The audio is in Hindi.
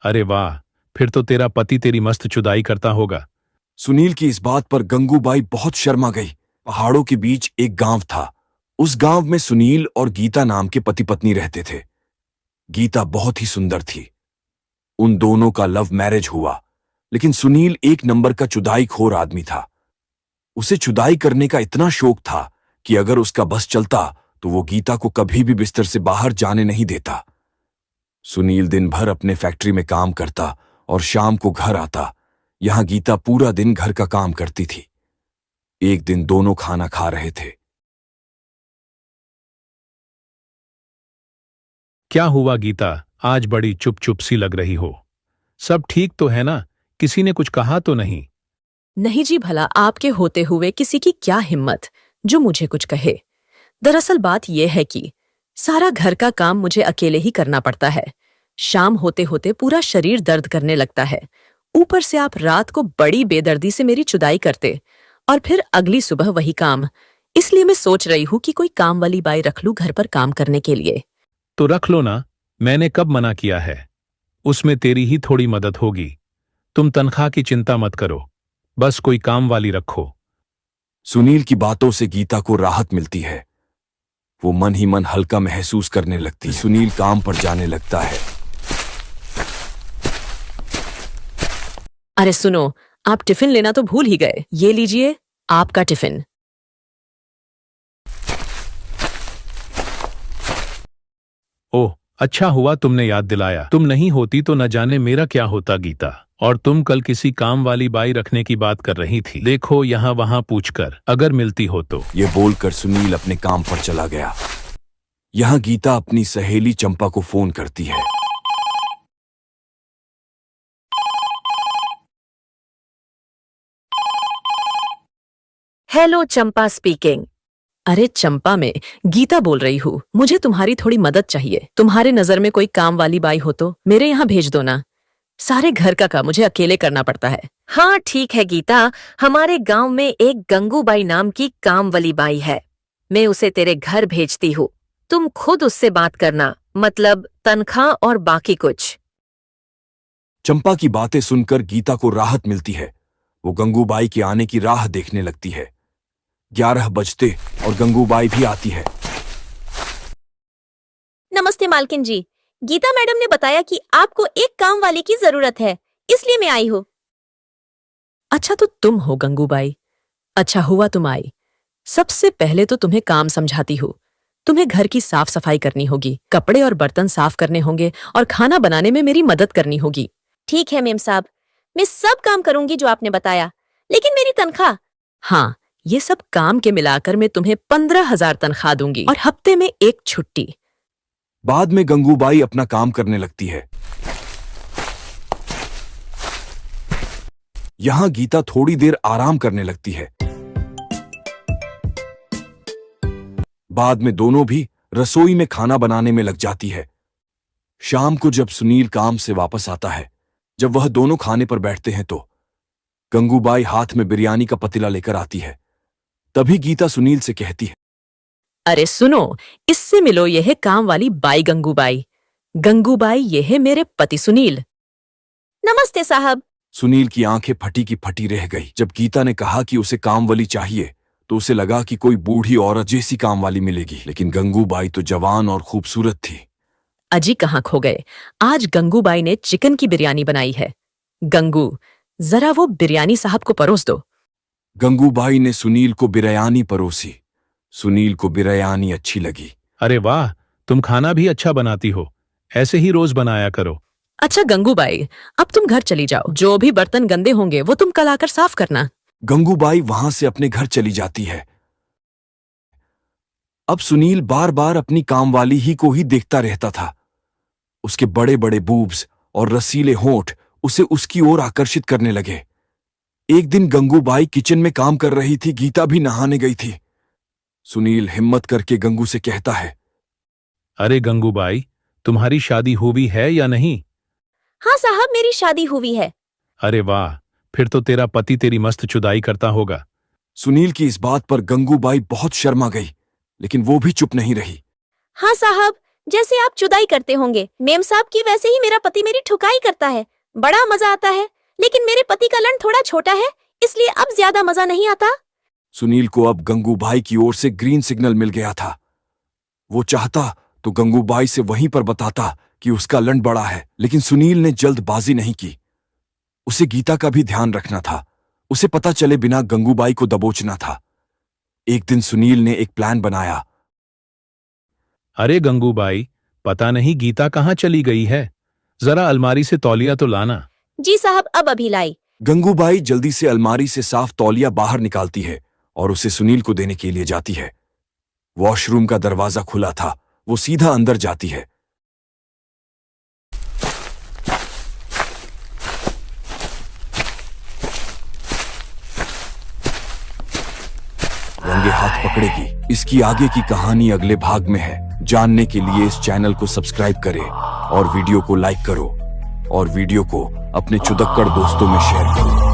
अरे वाह, फिर तो तेरा पति तेरी मस्त चुदाई करता होगा। सुनील की इस बात पर गंगूबाई बहुत शर्मा गई। पहाड़ों के बीच एक गांव था। उस गांव में सुनील और गीता नाम के पति पत्नी रहते थे। गीता बहुत ही सुंदर थी। उन दोनों का लव मैरिज हुआ, लेकिन सुनील एक नंबर का चुदाईखोर आदमी था। उसे चुदाई करने का इतना शौक था कि अगर उसका बस चलता तो वो गीता को कभी भी बिस्तर से बाहर जाने नहीं देता। सुनील दिन भर अपने फैक्ट्री में काम करता और शाम को घर आता। यहां गीता पूरा दिन घर का काम करती थी। एक दिन दोनों खाना खा रहे थे। क्या हुआ गीता, आज बड़ी चुप चुप सी लग रही हो? सब ठीक तो है ना? किसी ने कुछ कहा तो नहीं? नहीं जी, भला आपके होते हुए किसी की क्या हिम्मत जो मुझे कुछ कहे। दरअसल बात यह है कि सारा घर का काम मुझे अकेले ही करना पड़ता है। शाम होते होते पूरा शरीर दर्द करने लगता है। ऊपर से आप रात को बड़ी बेदर्दी से मेरी चुदाई करते और फिर अगली सुबह वही काम। इसलिए मैं सोच रही हूँ कि कोई काम वाली बाई रख लूं घर पर काम करने के लिए। तो रख लो ना, मैंने कब मना किया है? उसमें तेरी ही थोड़ी मदद होगी। तुम तनख्वाह की चिंता मत करो, बस कोई काम वाली रखो। सुनील की बातों से गीता को राहत मिलती है। वो मन ही मन हल्का महसूस करने लगती है। सुनील काम पर जाने लगता है। अरे सुनो, आप टिफिन लेना तो भूल ही गए। ये लीजिए आपका टिफिन। ओह, अच्छा हुआ तुमने याद दिलाया। तुम नहीं होती तो न जाने मेरा क्या होता गीता। और तुम कल किसी काम वाली बाई रखने की बात कर रही थी। देखो यहाँ वहां पूछकर, अगर मिलती हो तो। ये बोलकर सुनील अपने काम पर चला गया। यहां गीता अपनी सहेली चंपा को फोन करती है। हेलो, चंपा स्पीकिंग। अरे चंपा, मैं गीता बोल रही हूँ। मुझे तुम्हारी थोड़ी मदद चाहिए। तुम्हारे नजर में कोई काम वाली बाई हो तो मेरे यहाँ भेज दो ना। सारे घर का काम मुझे अकेले करना पड़ता है। हाँ ठीक है गीता, हमारे गांव में एक गंगूबाई नाम की काम वाली बाई है। मैं उसे तेरे घर भेजती हूँ। तुम खुद उससे बात करना, मतलब तनख्वाह और बाकी कुछ। चंपा की बातें सुनकर गीता को राहत मिलती है। वो गंगूबाई के आने की राह देखने लगती है। 11 बजते और गंगूबाई भी आती है। नमस्ते मालकिन जी, गीता मैडम ने बताया कि आपको एक काम वाली की जरूरत है, इसलिए मैं आई हूँ। अच्छा तो तुम हो गंगूबाई। अच्छा हुआ तुम आई। सबसे पहले तो तुम्हें काम समझाती हूँ। तुम्हें घर की साफ सफाई करनी होगी, कपड़े और बर्तन साफ करने होंगे और खाना बनाने में मेरी मदद करनी होगी। ठीक है मेम साहब, मैं सब काम करूंगी जो आपने बताया, लेकिन मेरी तनख्वाह? हाँ, ये सब काम के मिलाकर मैं तुम्हें 15,000 तनख्वाह दूंगी और हफ्ते में एक छुट्टी। बाद में गंगूबाई अपना काम करने लगती है। यहां गीता थोड़ी देर आराम करने लगती है। बाद में दोनों भी रसोई में खाना बनाने में लग जाती है। शाम को जब सुनील काम से वापस आता है, जब वह दोनों खाने पर बैठते हैं तो गंगूबाई हाथ में बिरयानी का पतीला लेकर आती है। तभी गीता सुनील से कहती है, अरे सुनो, इससे मिलो, यह है काम वाली बाई गंगूबाई। गंगूबाई, यह है मेरे पति सुनील। नमस्ते साहब। सुनील की आंखें फटी की फटी रह गई। जब गीता ने कहा कि उसे काम वाली चाहिए तो उसे लगा कि कोई बूढ़ी औरत जैसी काम वाली मिलेगी, लेकिन गंगूबाई तो जवान और खूबसूरत थी। अजी कहाँ खो गए? आज गंगूबाई ने चिकन की बिरयानी बनाई है। गंगू, जरा वो बिरयानी साहब को परोस दो। गंगूबाई ने सुनील को बिरयानी परोसी। सुनील को बिरयानी अच्छी लगी। अरे वाह, तुम खाना भी अच्छा बनाती हो। ऐसे ही रोज बनाया करो। अच्छा गंगूबाई, अब तुम घर चली जाओ। जो भी बर्तन गंदे होंगे वो तुम कल आकर साफ करना। गंगूबाई वहां से अपने घर चली जाती है। अब सुनील बार बार अपनी कामवाली ही को ही देखता रहता था। उसके बड़े बड़े बूब्स और रसीले होंठ उसे उसकी ओर आकर्षित करने लगे। एक दिन गंगूबाई किचन में काम कर रही थी। गीता भी नहाने गई थी। सुनील हिम्मत करके गंगू से कहता है, अरे गंगूबाई, तुम्हारी शादी हुई है या नहीं? हाँ साहब, मेरी शादी हुई है। अरे वाह, फिर तो तेरा पति तेरी मस्त चुदाई करता होगा। सुनील की इस बात पर गंगूबाई बहुत शर्मा गई, लेकिन वो भी चुप नहीं रही। हाँ साहब, जैसे आप जुदाई करते होंगे। मेम साहब की वैसे ही मेरा पति मेरी ठुकाई करता है, बड़ा मजा आता है, लेकिन मेरे पति का लन थोड़ा छोटा है, इसलिए अब ज्यादा मजा नहीं आता। सुनील को अब गंगूबाई की ओर से ग्रीन सिग्नल मिल गया था। वो चाहता तो गंगूबाई से वहीं पर बताता कि उसका लंड बड़ा है, लेकिन सुनील ने जल्दबाजी नहीं की। उसे गीता का भी ध्यान रखना था। उसे पता चले बिना गंगूबाई को दबोचना था। एक दिन सुनील ने एक प्लान बनाया। अरे गंगूबाई, पता नहीं गीता कहाँ चली गई है, जरा अलमारी से तौलिया तो लाना। जी साहब, अब अभी लाई। गंगूबाई जल्दी से अलमारी से साफ तौलिया बाहर निकालती है और उसे सुनील को देने के लिए जाती है। वॉशरूम का दरवाजा खुला था, वो सीधा अंदर जाती है। रंगे हाथ पकड़ेगी। इसकी आगे की कहानी अगले भाग में है। जानने के लिए इस चैनल को सब्सक्राइब करें और वीडियो को लाइक करो और वीडियो को अपने चुदक्कड़ दोस्तों में शेयर करो।